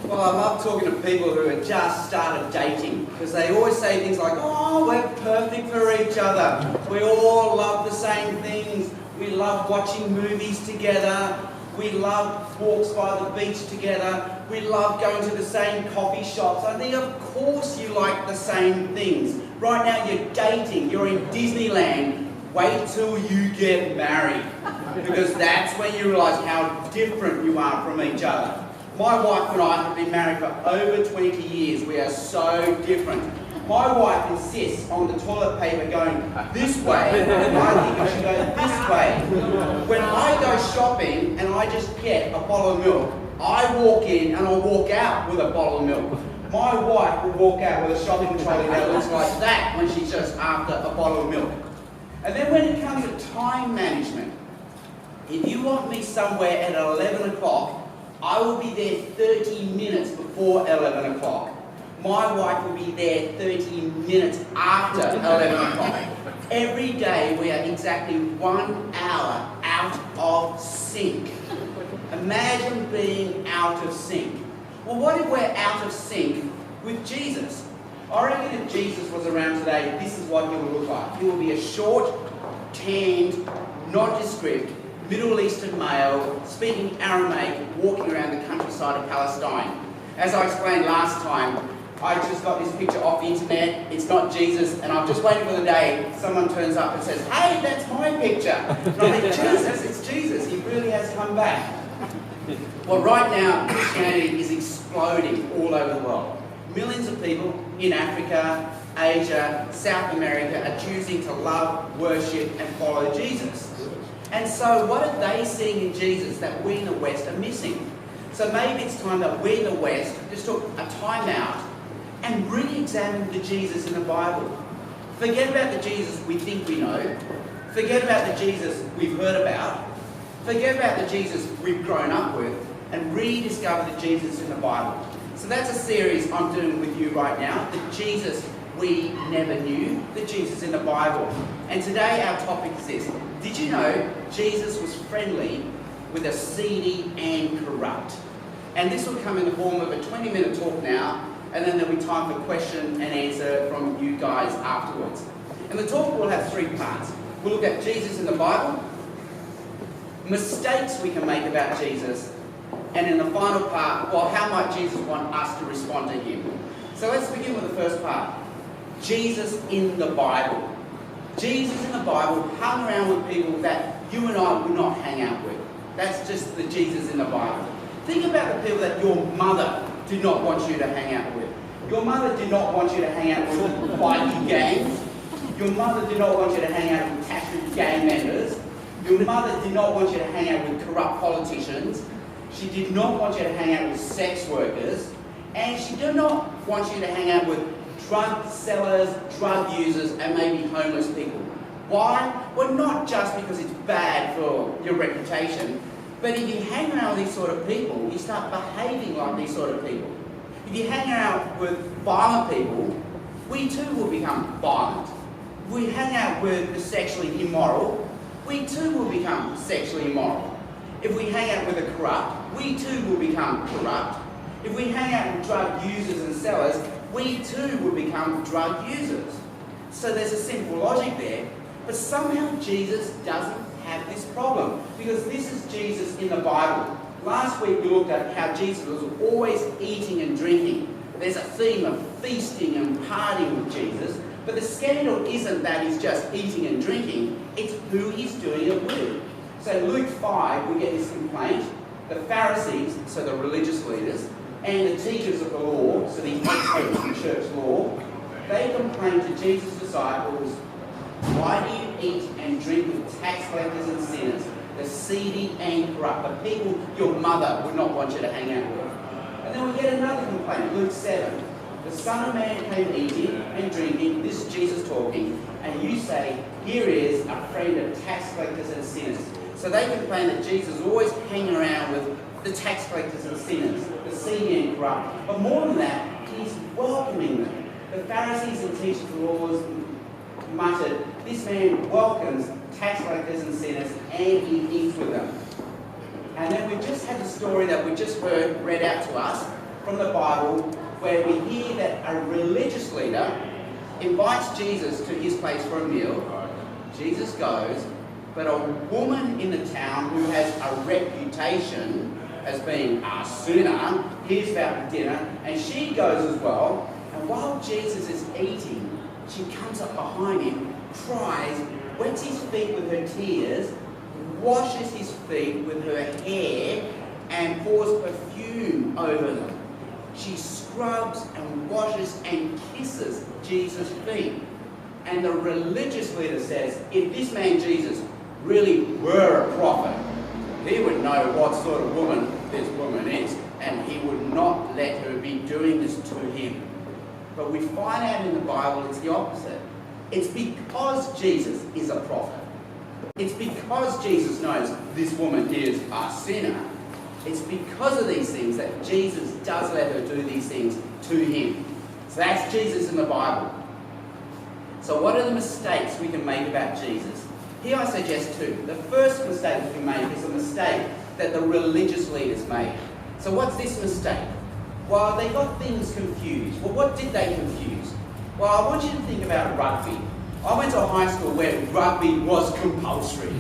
Well, I love talking to people who have just started dating because they always say things like, oh, we're perfect for each other. We all love the same things. We love watching movies together. We love walks by the beach together. We love going to the same coffee shops. I think, of course, you like the same things. Right now, you're dating. You're in Disneyland. Wait till you get married because that's when you realise how different you are from each other. My wife and I have been married for over 20 years. We are so different. My wife insists on the toilet paper going this way, and I think it should go this way. When I go shopping and I just get a bottle of milk, I walk in and I walk out with a bottle of milk. My wife will walk out with a shopping trolley that looks like that when she's just after a bottle of milk. And then when it comes to time management, if you want me somewhere at 11 o'clock, I will be there 30 minutes before 11 o'clock. My wife will be there 30 minutes after 11 o'clock. Every day we are exactly 1 hour out of sync. Imagine being out of sync. Well, what if we're out of sync with Jesus? I reckon if Jesus was around today, this is what he would look like. He will be a short, tanned, nondescript, Middle Eastern male, speaking Aramaic, walking around the countryside of Palestine. As I explained last time, I just got this picture off the internet. It's not Jesus, and I'm just waiting for the day someone turns up and says, hey, that's my picture. And I think, Jesus, it's Jesus. He really has come back. Well, right now, Christianity is exploding all over the world. Millions of people in Africa, Asia, South America are choosing to love, worship, and follow Jesus. And so what are they seeing in Jesus that we in the West are missing? So maybe it's time that we in the West just took a time out and really examine the Jesus in the Bible. Forget about the Jesus we think we know. Forget about the Jesus we've heard about. Forget about the Jesus we've grown up with and rediscover the Jesus in the Bible. So that's a series I'm doing with you right now, the Jesus we never knew, the Jesus in the Bible. And today our topic is this. Did you know Jesus was friendly with the seedy and corrupt? And this will come in the form of a 20-minute talk now, and then there'll be time for question and answer from you guys afterwards. And the talk will have 3 parts. We'll look at Jesus in the Bible, mistakes we can make about Jesus, and in the final part, well, how might Jesus want us to respond to him? So let's begin with the first part. Jesus in the Bible. Jesus in the Bible hung around with people that you and I would not hang out with. That's just the Jesus in the Bible. Think about the people that your mother did not want you to hang out with. Your mother did not want you to hang out with bikie gangs. Your mother did not want you to hang out with tattooed gang members. Your mother did not want you to hang out with corrupt politicians. She did not want you to hang out with sex workers. And she did not want you to hang out with drug sellers, drug users, and maybe homeless people. Why? Well, not just because it's bad for your reputation, but if you hang around with these sort of people, you start behaving like these sort of people. If you hang out with violent people, we too will become violent. If we hang out with the sexually immoral, we too will become sexually immoral. If we hang out with the corrupt, we too will become corrupt. If we hang out with drug users and sellers, we too will become drug users. So there's a simple logic there, but somehow Jesus doesn't have this problem, because this is Jesus in the Bible. Last week we looked at how Jesus was always eating and drinking. There's a theme of feasting and partying with Jesus, but the scandal isn't that he's just eating and drinking, it's who he's doing it with. So Luke 5, we get this complaint. The Pharisees, so the religious leaders, and the teachers of the law, so the experts in church law, they complained to Jesus' disciples, why do you eat and drink with tax collectors and sinners, the seedy and corrupt, the people your mother would not want you to hang out with? And then we get another complaint, Luke 7. The Son of Man came eating and drinking, this is Jesus talking, and you say, here is a friend of tax collectors and sinners. So they complain that Jesus is always hanging around with the tax collectors and sinners, the seedy and corrupt. But more than that, he's welcoming them. The Pharisees and teachers of the laws muttered, this man welcomes tax collectors and sinners and he eats with them. And then we just had the story that we just heard read out to us from the Bible where we hear that a religious leader invites Jesus to his place for a meal. Jesus goes, but a woman in the town who has a reputation as being a sinner hears about the dinner, and she goes as well. And while Jesus is eating, she comes up behind him, cries, wets his feet with her tears, washes his feet with her hair, and pours perfume over them. She scrubs and washes and kisses Jesus' feet. And the religious leader says, if this man Jesus really were a prophet, he would know what sort of woman this woman is, and he would not let her be doing this to him. But we find out in the Bible it's the opposite. It's because Jesus is a prophet. It's because Jesus knows this woman is a sinner. It's because of these things that Jesus does let her do these things to him. So that's Jesus in the Bible. So what are the mistakes we can make about Jesus? Here I suggest two. The first mistake we can make is a mistake that the religious leaders made. So what's this mistake? Well, they got things confused. Well, what did they confuse? Well, I want you to think about rugby. I went to a high school where rugby was compulsory.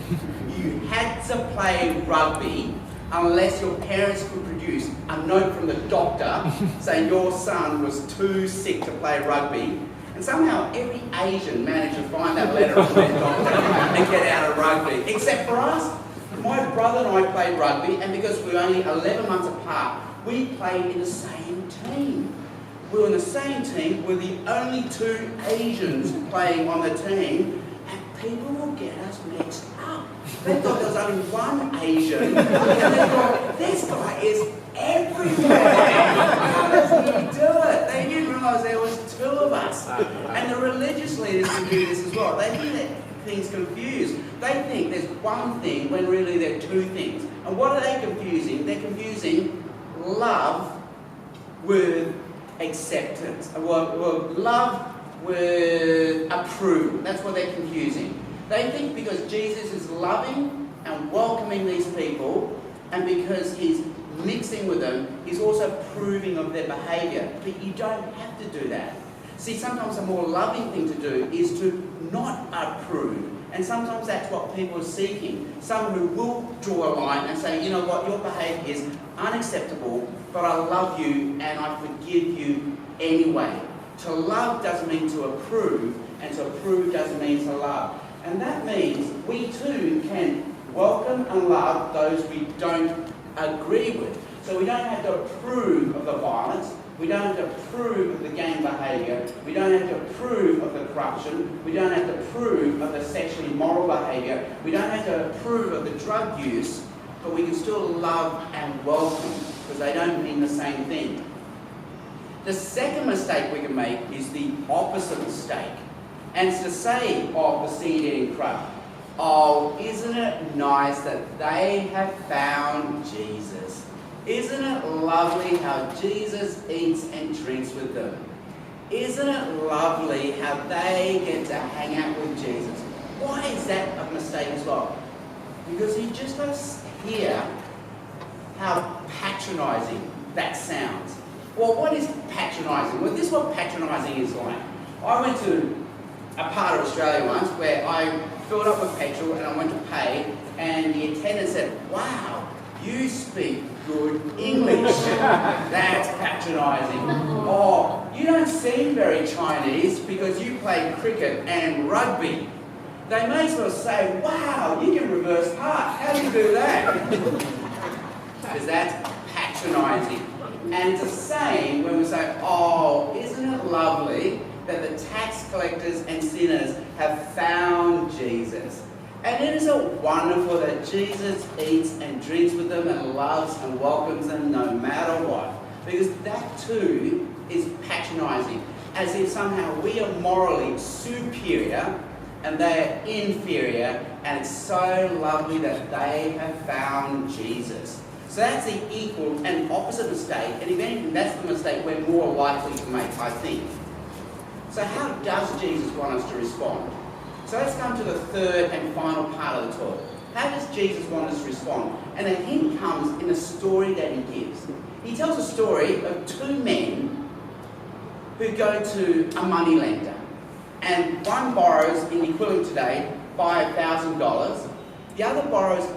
You had to play rugby unless your parents could produce a note from the doctor saying your son was too sick to play rugby. And somehow every Asian managed to find that letter from their doctor and get out of rugby. Except for us. My brother and I played rugby, and because we were only 11 months apart, we played in the same team. We were in the same team, we're the only two Asians playing on the team, and people will get us mixed up. They thought there was only one Asian, and they thought, this guy is everywhere. How does he do it? They didn't realise there was two of us. And the religious leaders can do this as well. They get things confused. They think there's one thing when really there are two things. And what are they confusing? They're confusing love with acceptance. Well, love with approval. That's what they're confusing. They think because Jesus is loving and welcoming these people, and because he's mixing with them, he's also approving of their behaviour. But you don't have to do that. See, sometimes a more loving thing to do is to not approve. And sometimes that's what people are seeking. Someone who will draw a line and say, you know what, your behaviour is unacceptable, but I love you and I forgive you anyway. To love doesn't mean to approve, and to approve doesn't mean to love. And that means we too can welcome and love those we don't agree with. So we don't have to approve of the violence, we don't have to approve of the gang behaviour, we don't have to approve of the corruption, we don't have to approve of the sexually immoral behaviour, we don't have to approve of the drug use, but we can still love and welcome, because they don't mean the same thing. The second mistake we can make is the opposite mistake. And it's to say of the seed-eating crowd, oh, isn't it nice that they have found Jesus? Isn't it lovely how Jesus eats and drinks with them? Isn't it lovely how they get to hang out with Jesus? Why is that a mistake as well? Because you just got to hear how patronising that sounds. Well, what is patronising? Well, this is what patronising is like. I went to a part of Australia once where I filled up with petrol and I went to pay, and the attendant said, wow, you speak good English. That's patronising. Oh, you don't seem very Chinese because you play cricket and rugby. They may as well say, wow, you can reverse park. How do you do that? Because that's patronising. And it's the same when we say, oh, isn't it lovely that the tax collectors and sinners have found Jesus? And it is wonderful that Jesus eats and drinks with them and loves and welcomes them no matter what. Because that too is patronising, as if somehow we are morally superior and they are inferior, and it's so lovely that they have found Jesus. So that's the equal and opposite mistake, and if anything, that's the mistake we're more likely to make, I think. So how does Jesus want us to respond? So let's come to the third and final part of the talk. How does Jesus want us to respond? And the hint comes in the story that he gives. he tells a story of two men who go to a money lender. And one borrows, in equivalent today, $5,000. The other borrows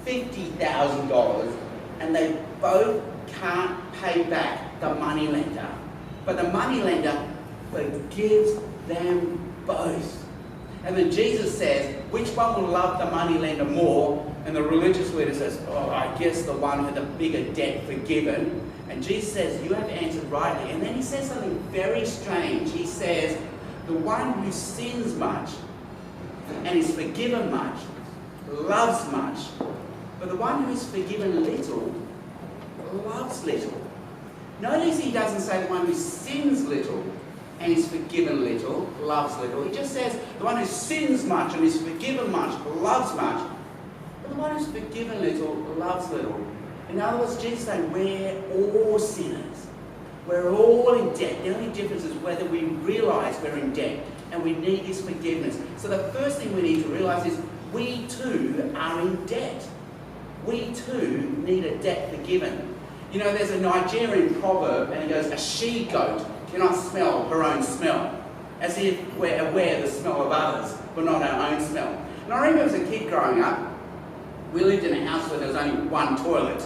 $50,000. And they both can't pay back the money lender. But the money lender forgives them both. And then Jesus says, which one will love the money lender more? And the religious leader says, oh, I guess the one with the bigger debt forgiven. And Jesus says, you have answered rightly. And then he says something very strange. He says, the one who sins much and is forgiven much loves much. But the one who is forgiven little loves little. Notice he doesn't say the one who sins little and is forgiven little loves little. He just says the one who sins much and is forgiven much loves much. But the one who's forgiven little loves little. In other words, Jesus is saying we're all sinners. We're all in debt. The only difference is whether we realise we're in debt and we need His forgiveness. So the first thing we need to realise is we too are in debt. We too need a debt forgiven. You know, there's a Nigerian proverb and it goes, a she-goat cannot smell her own smell, as if we're aware of the smell of others, but not our own smell. And I remember as a kid growing up, we lived in a house where there was only one toilet.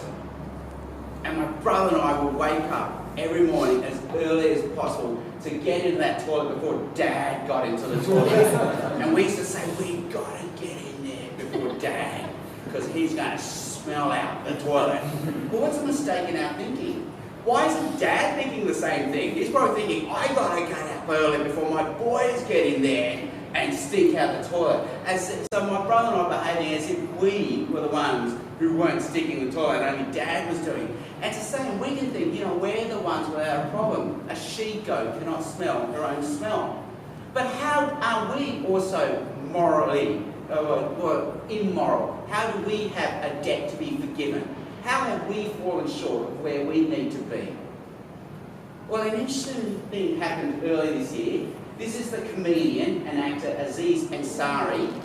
And my brother and I would wake up every morning as early as possible to get into that toilet before Dad got into the toilet. And we used to say, we've got to get in there before Dad, because he's going to smell out the toilet. But what's the mistake in our thinking? Why isn't Dad thinking the same thing? He's probably thinking, I got to get up early before my boys get in there and stink out the toilet. So my brother and I were behaving as if we were the ones who weren't sticking the toilet, only Dad was doing. And it's the same, we can think, you know, we're the ones without a problem. A she-goat cannot smell her own smell. But how are we also morally or immoral? How do we have a debt to be forgiven? How have we fallen short of where we need to be? Well, an interesting thing happened earlier this year. This is the comedian and actor Aziz Ansari.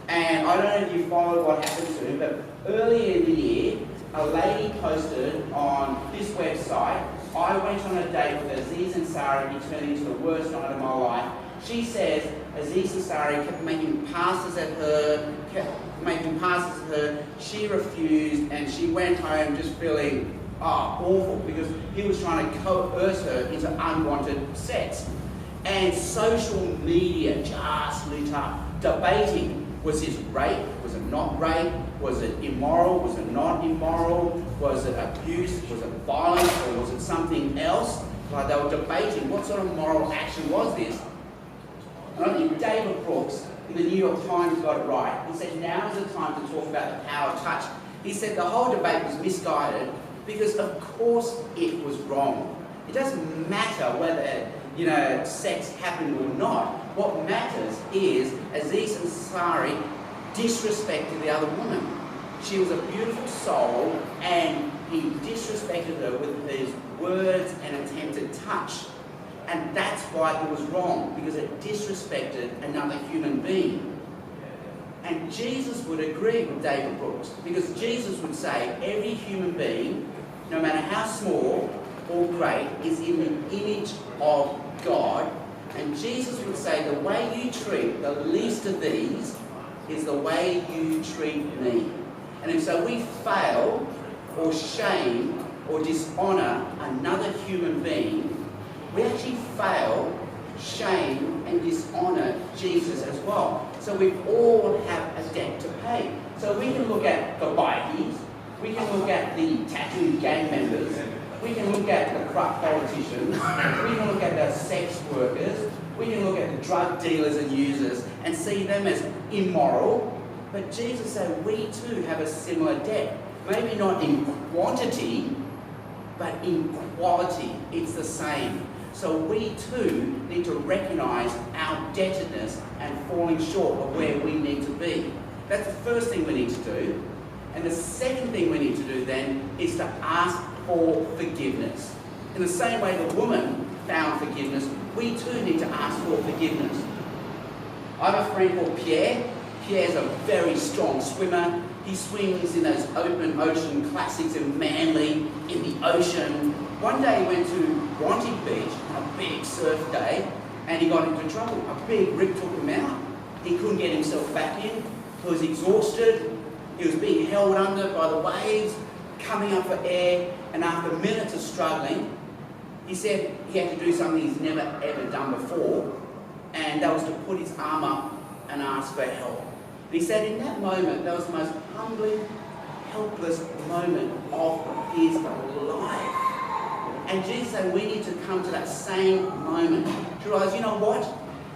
And I don't know if you followed what happened to him, but earlier in the year, a lady posted on this website, I went on a date with Aziz Ansari, it turned into the worst night of my life. She says Aziz Ansari kept making passes at her, she refused, and she went home just feeling awful because he was trying to coerce her into unwanted sex. And social media just lit up, debating, was this rape, was it not rape, was it immoral, was it not immoral, was it abuse, was it violence, or was it something else? Like they were debating what sort of moral action was this. And I think David Brooks in the New York Times got it right. He said now is the time to talk about the power of touch. He said the whole debate was misguided because of course it was wrong. It doesn't matter whether, you know, sex happened or not. What matters is Aziz Ansari disrespected the other woman. She was a beautiful soul and he disrespected her with his words and attempted touch. And that's why it was wrong, because it disrespected another human being. And Jesus would agree with David Brooks, because Jesus would say every human being, no matter how small or great, is in the image of God. And Jesus would say the way you treat the least of these is the way you treat me. And if so we fail or shame or dishonour another human being, we actually fail, shame and dishonour Jesus as well. So we all have a debt to pay. So we can look at the bikies, we can look at the tattooed gang members, we can look at the corrupt politicians, we can look at the sex workers, we can look at the drug dealers and users and see them as immoral. But Jesus said we too have a similar debt. Maybe not in quantity, but in quality. It's the same. So we too need to recognise our debtedness and falling short of where we need to be. That's the first thing we need to do. And the second thing we need to do then is to ask for forgiveness. In the same way the woman found forgiveness, we too need to ask for forgiveness. I have a friend called Pierre. Pierre's a very strong swimmer. He swims in those open ocean classics in Manly, in the ocean. One day he went to Bronte Beach on a big surf day, and he got into trouble. A big rip took him out. He couldn't get himself back in. He was exhausted. He was being held under by the waves, coming up for air, and after minutes of struggling, he said he had to do something he's never ever done before, and that was to put his arm up and ask for help. He said in that moment, that was the most humbling, helpless moment of his life. And Jesus said we need to come to that same moment to realise, you know what?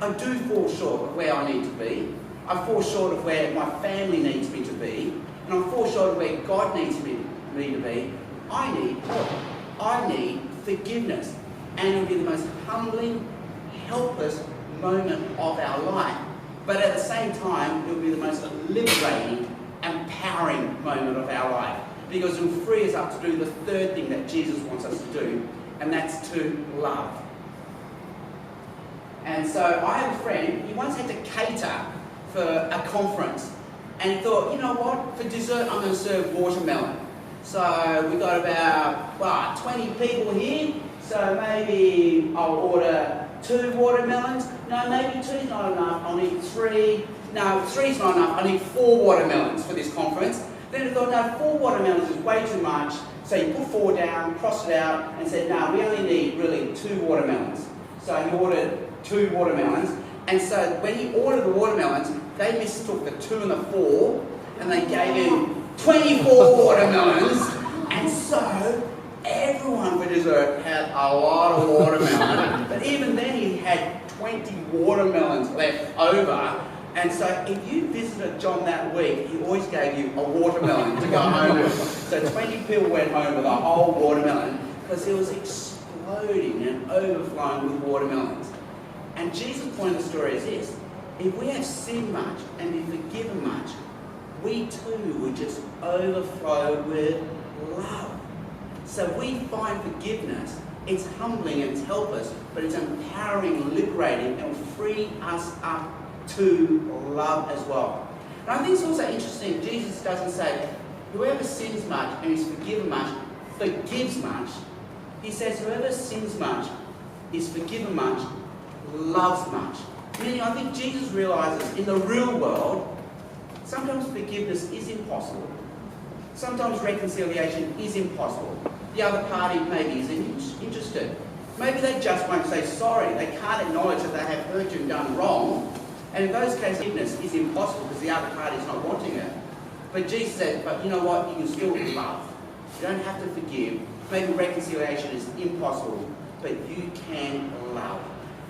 I do fall short of where I need to be. I fall short of where my family needs me to be. And I fall short of where God needs me to be. I need help. I need forgiveness. And it'll be the most humbling, helpless moment of our life. But at the same time, it will be the most liberating, empowering moment of our life. Because it will free us up to do the third thing that Jesus wants us to do, and that's to love. And so I have a friend, he once had to cater for a conference. And he thought, you know what, for dessert I'm going to serve watermelon. So we got about 20 people here, so maybe I'll order 2 watermelons. No, maybe 2's not enough, I'll need 3. No, 3's not enough, I need 4 watermelons for this conference. Then he thought, no, 4 watermelons is way too much. So he put 4 down, crossed it out, and said, no, we only need really 2 watermelons. So he ordered 2 watermelons. And so when he ordered the watermelons, they mistook the 2 and the 4, and they gave him 24 watermelons. And so everyone for dessert had a lot of watermelon. But even then he had 20 watermelons left over. And so if you visited John that week, he always gave you a watermelon to go home with. So 20 people went home with a whole watermelon because it was exploding and overflowing with watermelons. And Jesus' point of the story is this: if we have sinned much and been forgiven much, we too would just overflow with love. So we find forgiveness. It's humbling and it's helpless, but it's empowering, liberating, and will free us up to love as well. And I think it's also interesting, Jesus doesn't say, whoever sins much and is forgiven much, forgives much. He says, whoever sins much, is forgiven much, loves much. Meaning, I think Jesus realizes in the real world, sometimes forgiveness is impossible. Sometimes reconciliation is impossible. The other party maybe isn't interested. Maybe they just won't say sorry. They can't acknowledge that they have hurt you and done wrong. And in those cases, forgiveness is impossible because the other party is not wanting it. But Jesus said, but you know what? You can still love. You don't have to forgive. Maybe reconciliation is impossible, but you can love.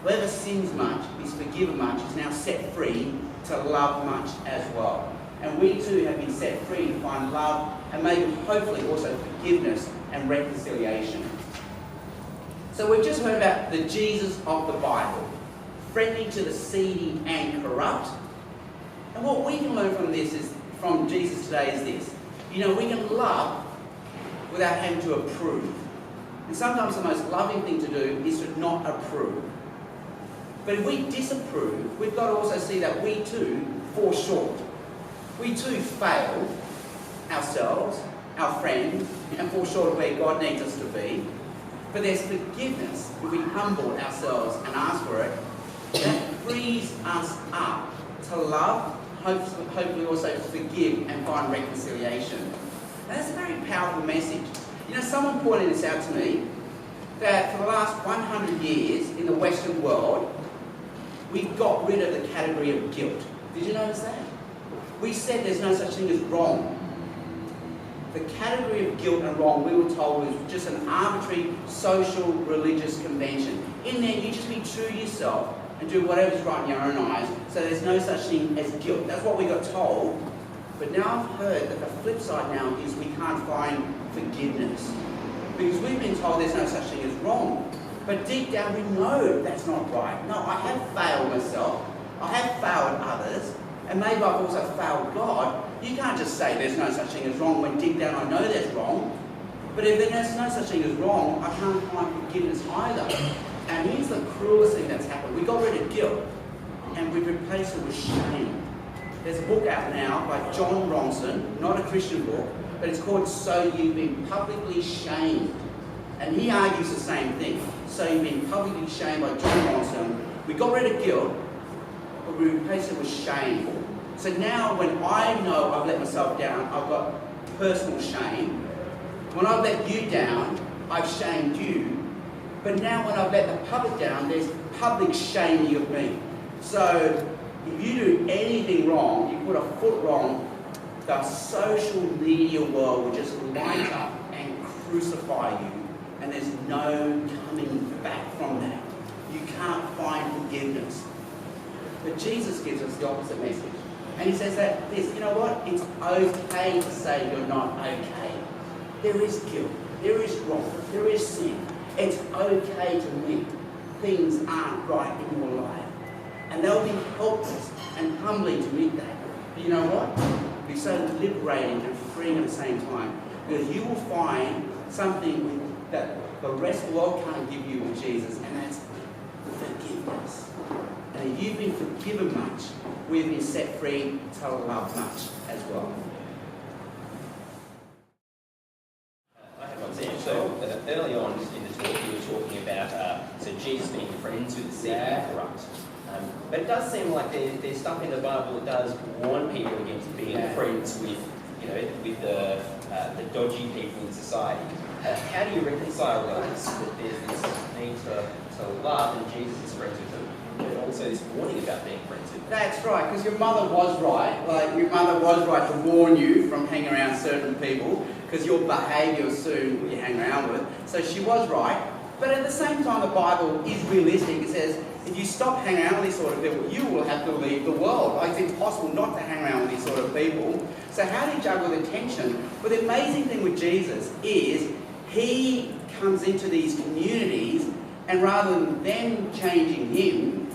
Whoever sins much is forgiven much, is now set free to love much as well. And we too have been set free to find love and maybe hopefully also forgiveness and reconciliation. So we've just heard about the Jesus of the Bible, friendly to the seedy and corrupt. And what we can learn from from Jesus today is this. You know, we can love without having to approve. And sometimes the most loving thing to do is to not approve. But if we disapprove, we've got to also see that we too fall short. We too fail ourselves, our friends, and fall short of where God needs us to be. But there's forgiveness if we humble ourselves and ask for it. That frees us up to love, hopefully also forgive and find reconciliation. And that's a very powerful message. You know, someone pointed this out to me, that for the last 100 years in the Western world, we got rid of the category of guilt. Did you notice that? We said there's no such thing as wrong. The category of guilt and wrong, we were told, was just an arbitrary social religious convention. In there, you just be true to yourself and do whatever's right in your own eyes, so there's no such thing as guilt. That's what we got told. But now I've heard that the flip side now is we can't find forgiveness. Because we've been told there's no such thing as wrong. But deep down we know that's not right. No, I have failed myself. I have failed others. And maybe I've also failed God. You can't just say there's no such thing as wrong when deep down I know there's wrong. But if there's no such thing as wrong, I can't find forgiveness either. And here's the cruelest thing that's happened. We got rid of guilt and we've replaced it with shame. There's a book out now by John Ronson, not a Christian book, but it's called So You've Been Publicly Shamed. And he argues the same thing. So You've Been Publicly Shamed by John Ronson. We got rid of guilt, but we replaced it with shame. So now when I know I've let myself down, I've got personal shame. When I've let you down, I've shamed you. But now when I've let the public down, there's public shaming of me. So if you do anything wrong, you put a foot wrong, the social media world will just light up and crucify you. And there's no coming back from that. You can't find forgiveness. But Jesus gives us the opposite message. And he says that this, you know what? It's okay to say you're not okay. There is guilt. There is wrong. There is sin. It's okay to admit things aren't right in your life. And they'll be helpless and humbling to admit that. But you know what? It'll be so liberating and freeing at the same time. Because you will find something that the rest of the world can't give you with Jesus, and that's forgiveness. And if you've been forgiven much, we've been set free to love much as well. I have one thing. So early on in the talk, you were talking about so Jesus being friends with the seedy and corrupt. But it does seem like there's stuff in the Bible that does warn people against being friends with, with the dodgy people in society. How do you reconcile those? That there's this need to love, and Jesus is friends with them, but also this warning about being friends with them. That's right, because your mother was right. Like, your mother was right to warn you from hanging around certain people, because your behaviour will soon you hang around with. So she was right. But at the same time, the Bible is realistic. It says, if you stop hanging around with these sort of people, you will have to leave the world. Like, it's impossible not to hang around with these sort of people. So how do you juggle the tension? But the amazing thing with Jesus is he comes into these communities, and rather than them changing him,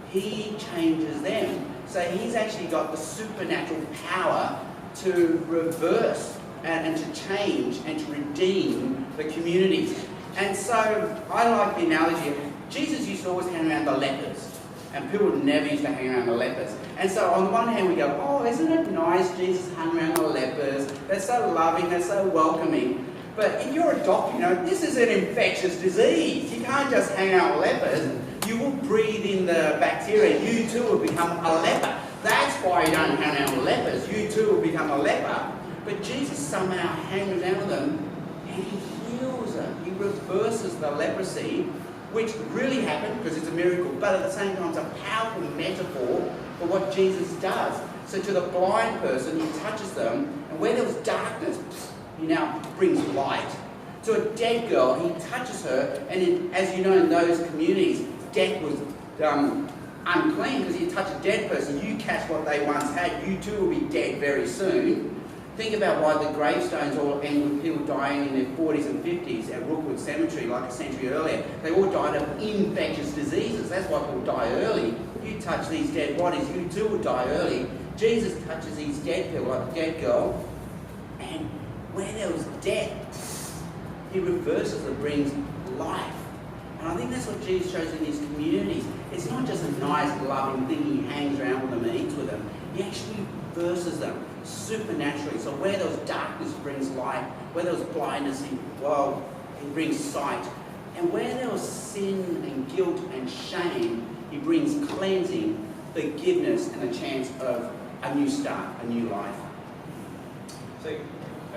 he changes them. So he's actually got the supernatural power to reverse and to change and to redeem the communities. And so I like the analogy of Jesus used to always hang around the lepers, and people never used to hang around the lepers. And so on the one hand we go, oh, isn't it nice Jesus hung around the lepers? They're so loving, they're so welcoming. But if you're a doctor, this is an infectious disease. You can't just hang out with lepers. You will breathe in the bacteria. You too will become a leper. That's why you don't hang out with lepers. You too will become a leper. But Jesus somehow hangs around with them, and he heals them. He reverses the leprosy, which really happened because it's a miracle, but at the same time it's a powerful metaphor for what Jesus does. So to the blind person, he touches them, and where there was darkness, he now brings light. To a dead girl, he touches her, and as you know, in those communities, death was unclean, because you touch a dead person, you catch what they once had, you too will be dead very soon. Think about why the gravestones all end with people dying in their 40s and 50s at Rookwood Cemetery like a century earlier. They all died of infectious diseases. That's why people die early. You touch these dead bodies, you too will die early. Jesus touches these dead people, like a dead girl, and where there was death, he reverses and brings life. And I think that's what Jesus shows in these communities. It's not just a nice, loving thing he hangs around with them and eats with them. He actually reverses them supernaturally. So where there was darkness, he brings light. Where there was blindness, he brings sight. And where there was sin and guilt and shame, he brings cleansing, forgiveness, and a chance of a new start, a new life. So,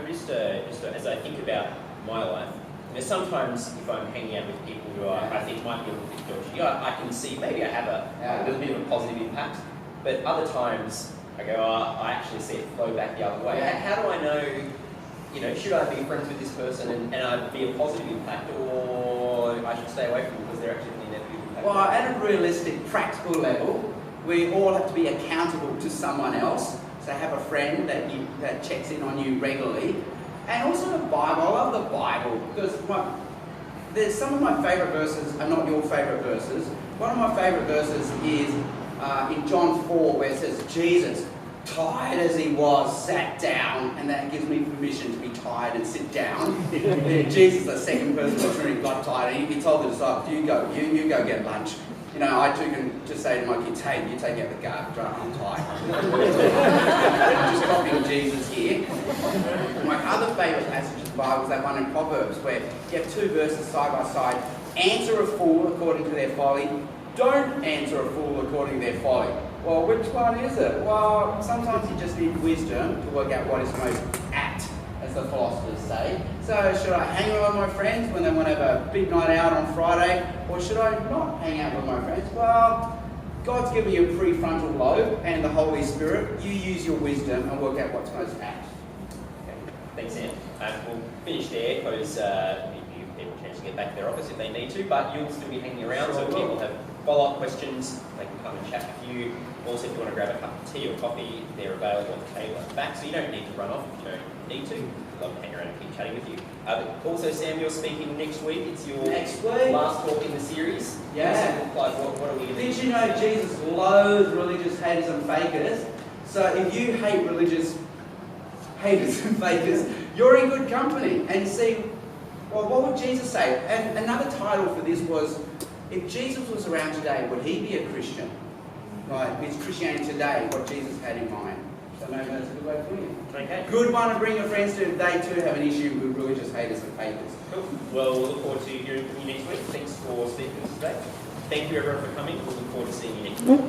just as I think about my life, sometimes if I'm hanging out with people who I think might be a little bit dodgy, I can see maybe I have a little bit of a positive impact, but other times I go, I actually see it flow back the other way. How do I know, should I be friends with this person and I'd be a positive impact, or I should stay away from them because they're actually a negative impact? Well, at a realistic, practical level, we all have to be accountable to someone else. So have a friend that checks in on you regularly. And also the Bible. I love the Bible because there's some of my favourite verses are not your favourite verses. One of my favourite verses is in John 4, where it says, Jesus, tired as he was, sat down, and that gives me permission to be tired and sit down. Jesus, the second person of the Trinity, got tired, and he told the disciples, you go get lunch. You know, I too can just say to my kids, hey, you take out the garbage, I'm tired. I'm just copying Jesus here. My other favourite passage of the Bible is that one in Proverbs where you have two verses side by side. Answer a fool according to their folly. Don't answer a fool according to their folly. Well, which one is it? Well, sometimes you just need wisdom to work out what is most apt, as the philosophers say. So should I hang out with my friends when they want to have a big night out on Friday? Or should I not hang out with my friends? Well, God's given you a prefrontal lobe and the Holy Spirit. You use your wisdom and work out what's most apt. Okay. Thanks, Sam. We'll finish there because give people a chance to get back to their office if they need to, but you'll still be hanging around, so if people have follow-up questions, they can come and chat with you. Also, if you want to grab a cup of tea or coffee, they're available on the table at the back, so you don't need to run off if you don't need to. We'd love to hang around and keep chatting with you. Also, Sam, you're speaking next week. It's your last talk in the series. Yeah. Like, what are we going to do? Did you know Jesus loathes religious haters and fakers? So if you hate religious haters and fakers, you're in good company. And see, well, what would Jesus say? And another title for this was, if Jesus was around today, would he be a Christian? Like, is Christianity today what Jesus had in mind? So maybe that's a good way of putting it. Okay. Good one to bring your friends to if they too have an issue with religious haters and fakers. Cool. Well, we'll look forward to hearing from you next week. Thanks for speaking to us today. Thank you everyone for coming. We'll look forward to seeing you next week.